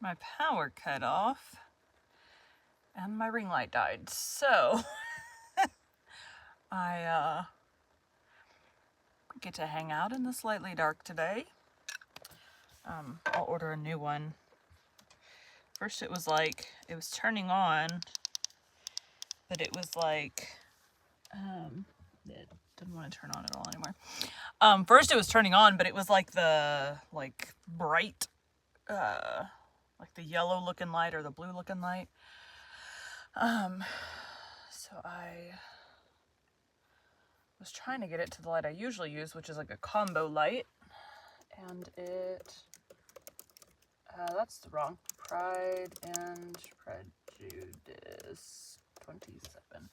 my power cut off and my ring light died. So I get to hang out in the slightly dark today. I'll order a new one. First it was turning on, but it was like, it didn't want to turn on at all anymore. First it was turning on, but it was like the, bright, like the yellow looking light or the blue looking light. So I was trying to get it to the light I usually use, which is like a combo light, and that's the wrong, Pride and Prejudice 27.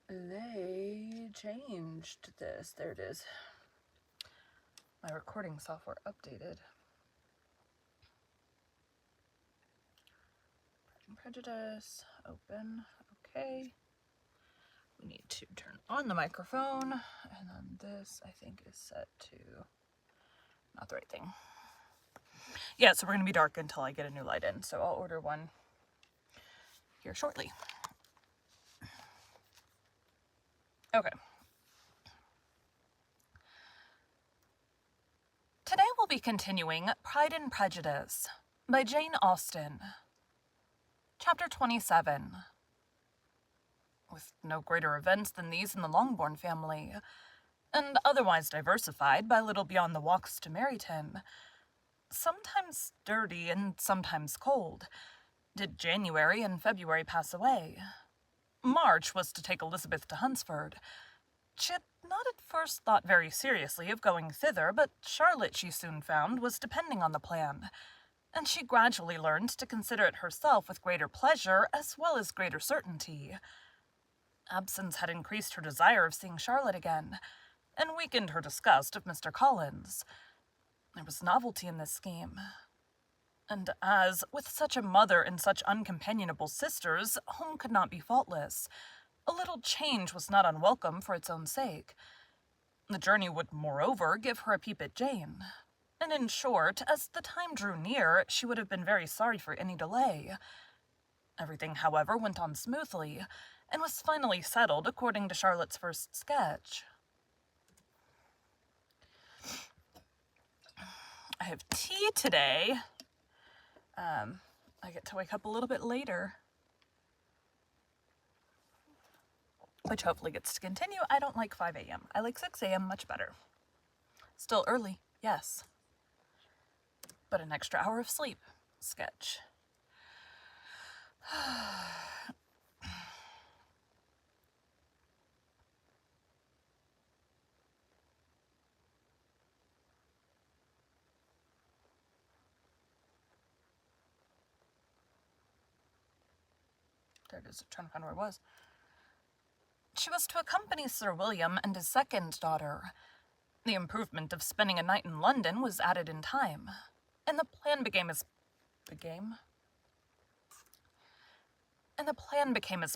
They changed this. There it is. My recording software updated. Pride and Prejudice, open, okay. We need to turn on the microphone, and then this, I think, is set to not the right thing. Yeah, so we're going to be dark until I get a new light in, so I'll order one here shortly. Okay. Today we'll be continuing Pride and Prejudice by Jane Austen. Chapter 27. With no greater events than these in the Longbourn family, and otherwise diversified by little beyond the walks to Meryton, sometimes dirty and sometimes cold, did January and February pass away. March was to take Elizabeth to Hunsford. She had not at first thought very seriously of going thither, but Charlotte, she soon found, was depending on the plan, and she gradually learned to consider it herself with greater pleasure as well as greater certainty. Absence had increased her desire of seeing Charlotte again, and weakened her disgust of Mr. Collins. There was novelty in this scheme. And as, with such a mother and such uncompanionable sisters, home could not be faultless, a little change was not unwelcome for its own sake. The journey would, moreover, give her a peep at Jane. And in short, as the time drew near, she would have been very sorry for any delay. Everything, however, went on smoothly, and was finally settled according to Charlotte's first sketch. I have tea today. I get to wake up a little bit later, which hopefully gets to continue. I don't like 5 a.m. I like 6 a.m. much better. Still early, yes, but an extra hour of sleep. Sketch. There it is. I'm trying to find where it was. She was to accompany Sir William and his second daughter. The improvement of spending a night in London was added in time, and the plan became as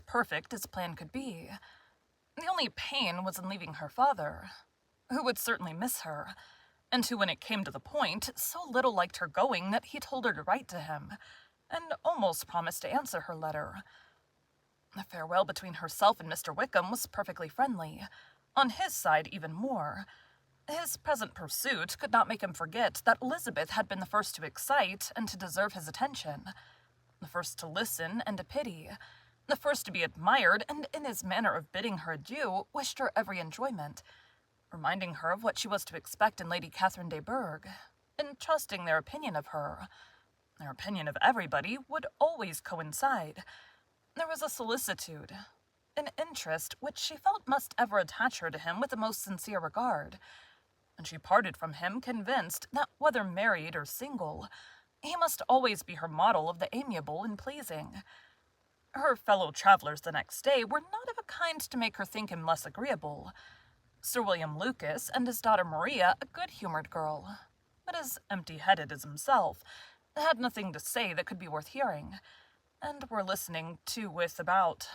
perfect as plan could be. The only pain was in leaving her father, who would certainly miss her, and who, when it came to the point, so little liked her going that he told her to write to him, and almost promised to answer her letter. The farewell between herself and Mr. Wickham was perfectly friendly, on his side even more. His present pursuit could not make him forget that Elizabeth had been the first to excite and to deserve his attention, the first to listen and to pity, the first to be admired, and in his manner of bidding her adieu, wished her every enjoyment, reminding her of what she was to expect in Lady Catherine de Bourgh, and trusting their opinion of her. Their opinion of everybody would always coincide. There was a solicitude, an interest which she felt must ever attach her to him with the most sincere regard, and she parted from him convinced that, whether married or single, he must always be her model of the amiable and pleasing. Her fellow travelers the next day were not of a kind to make her think him less agreeable. Sir William Lucas and his daughter Maria, a good-humored girl, but as empty-headed as himself, had nothing to say that could be worth hearing, and were listened to with about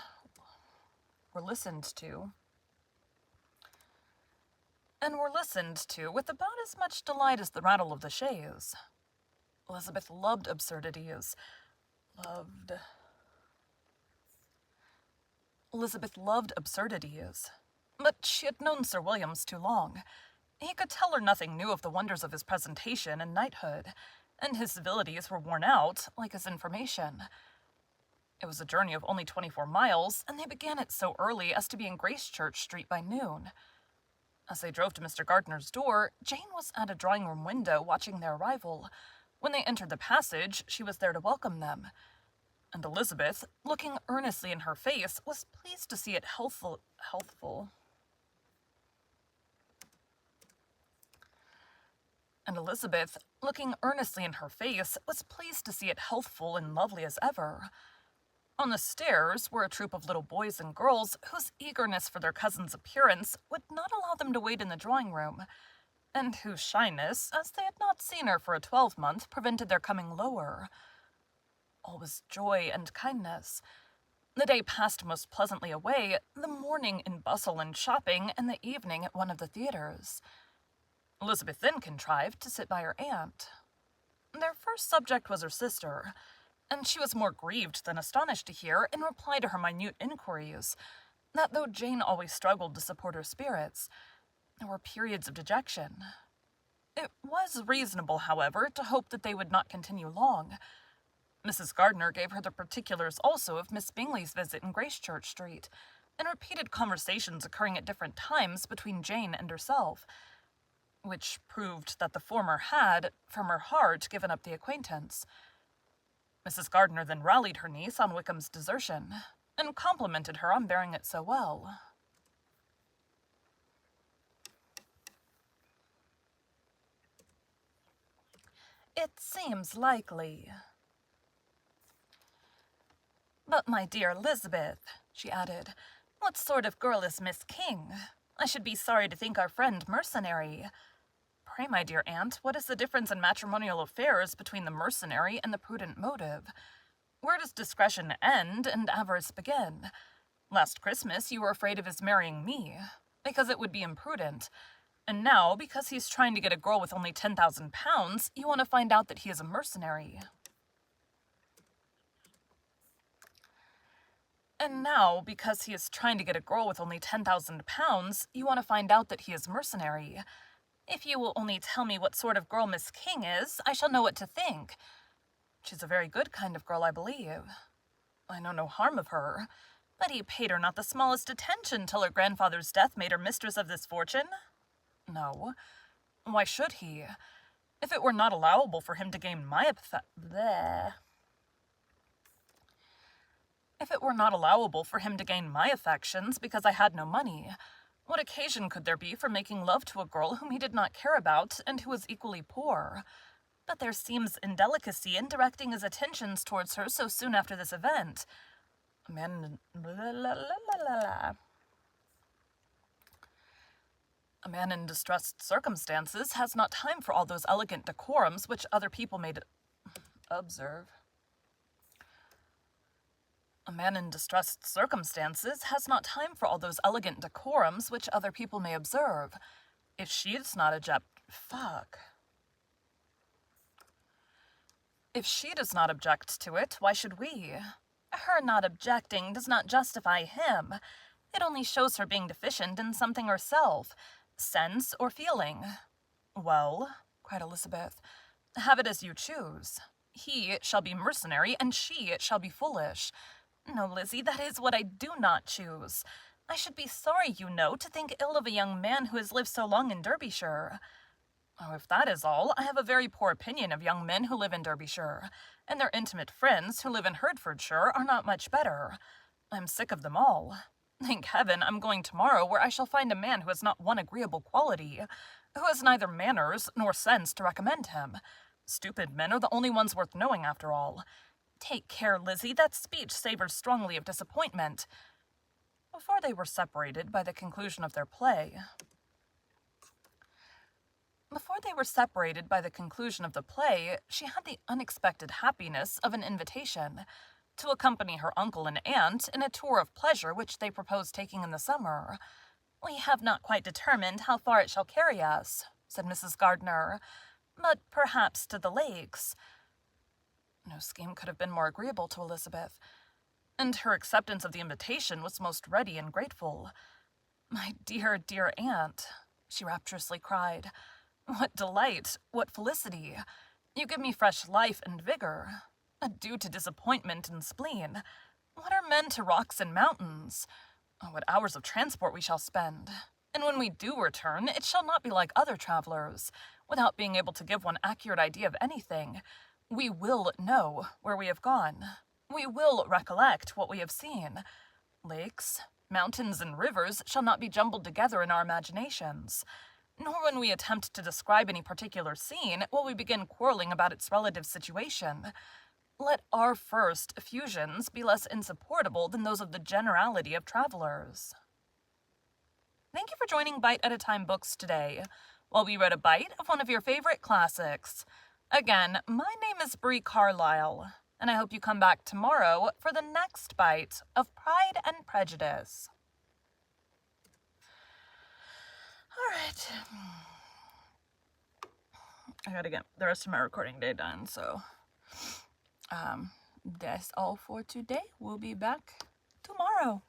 as much delight as the rattle of the chaise. Elizabeth loved absurdities. Elizabeth loved absurdities. But she had known Sir William's too long. He could tell her nothing new of the wonders of his presentation and knighthood, and his civilities were worn out, like his information. It was a journey of only 24 miles, and they began it so early as to be in Gracechurch Street by noon. As they drove to Mr. Gardner's door, Jane was at a drawing-room window watching their arrival. When they entered the passage, she was there to welcome them. And Elizabeth, looking earnestly in her face, was pleased to see it healthful. And Elizabeth, looking earnestly in her face, was pleased to see it healthful and lovely as ever. On the stairs were a troop of little boys and girls whose eagerness for their cousin's appearance would not allow them to wait in the drawing-room, and whose shyness, as they had not seen her for a 12-month, prevented their coming lower. All was joy and kindness. The day passed most pleasantly away, the morning in bustle and shopping, and the evening at one of the theaters. Elizabeth then contrived to sit by her aunt. Their first subject was her sister, and she was more grieved than astonished to hear, in reply to her minute inquiries, that though Jane always struggled to support her spirits, there were periods of dejection. It was reasonable, however, to hope that they would not continue long. Mrs. Gardner gave her the particulars also of Miss Bingley's visit in Gracechurch Street, and repeated conversations occurring at different times between Jane and herself, which proved that the former had, from her heart, given up the acquaintance. Mrs. Gardner then rallied her niece on Wickham's desertion, and complimented her on bearing it so well. "It seems likely. But, my dear Elizabeth," she added, "what sort of girl is Miss King? I should be sorry to think our friend mercenary. Pray, my dear aunt, what is the difference in matrimonial affairs between the mercenary and the prudent motive? Where does discretion end and avarice begin? Last Christmas you were afraid of his marrying me, because it would be imprudent. And now, because he's trying to get a girl with only £10,000, you want to find out that he is a mercenary. And now, because he is trying to get a girl with only £10,000, you want to find out that he is mercenary. If you will only tell me what sort of girl Miss King is, I shall know what to think. She's a very good kind of girl, I believe. I know no harm of her, but he paid her not the smallest attention till her grandfather's death made her mistress of this fortune. No. Why should he? If it were not allowable for him to gain my affections because I had no money, what occasion could there be for making love to a girl whom he did not care about and who was equally poor? But there seems indelicacy in directing his attentions towards her so soon after this event. A man in distressed circumstances has not time for all those elegant decorums which other people may observe. A man in distressed circumstances has not time for all those elegant decorums which other people may observe. If she does not object to it, why should we? Her not objecting does not justify him. It only shows her being deficient in something herself, sense or feeling. Well, cried Elizabeth, have it as you choose. He shall be mercenary, and she shall be foolish. No, Lizzie, that is what I do not choose. I should be sorry, you know, to think ill of a young man who has lived so long in Derbyshire. Oh, if that is all, I have a very poor opinion of young men who live in Derbyshire, and their intimate friends who live in Hertfordshire are not much better. I'm sick of them all. Thank heaven I'm going tomorrow, where I shall find a man who has not one agreeable quality, who has neither manners nor sense to recommend him. Stupid men are the only ones worth knowing, after all. Take care, Lizzie, that speech savors strongly of disappointment. Before they were separated by the conclusion of their play, she had the unexpected happiness of an invitation to accompany her uncle and aunt in a tour of pleasure which they proposed taking in the summer. "We have not quite determined how far it shall carry us," said Mrs. Gardner, "but perhaps to the lakes. No scheme could have been more agreeable to Elizabeth, and her acceptance of the invitation was most ready and grateful. "My dear, dear aunt," she rapturously cried, "what delight, what felicity! You give me fresh life and vigor. Adieu to disappointment and spleen. What are men to rocks and mountains? Oh, what hours of transport we shall spend! And when we do return, it shall not be like other travelers, without being able to give one accurate idea of anything. We will know where we have gone. We will recollect what we have seen. Lakes, mountains, and rivers shall not be jumbled together in our imaginations. Nor when we attempt to describe any particular scene will we begin quarreling about its relative situation. Let our first effusions be less insupportable than those of the generality of travelers." Thank you for joining Bite at a Time Books today, while we read a bite of one of your favorite classics. Again, my name is Bree Carlile, and I hope you come back tomorrow for the next bite of Pride and Prejudice. All right. I gotta get the rest of my recording day done, so that's all for today. We'll be back tomorrow.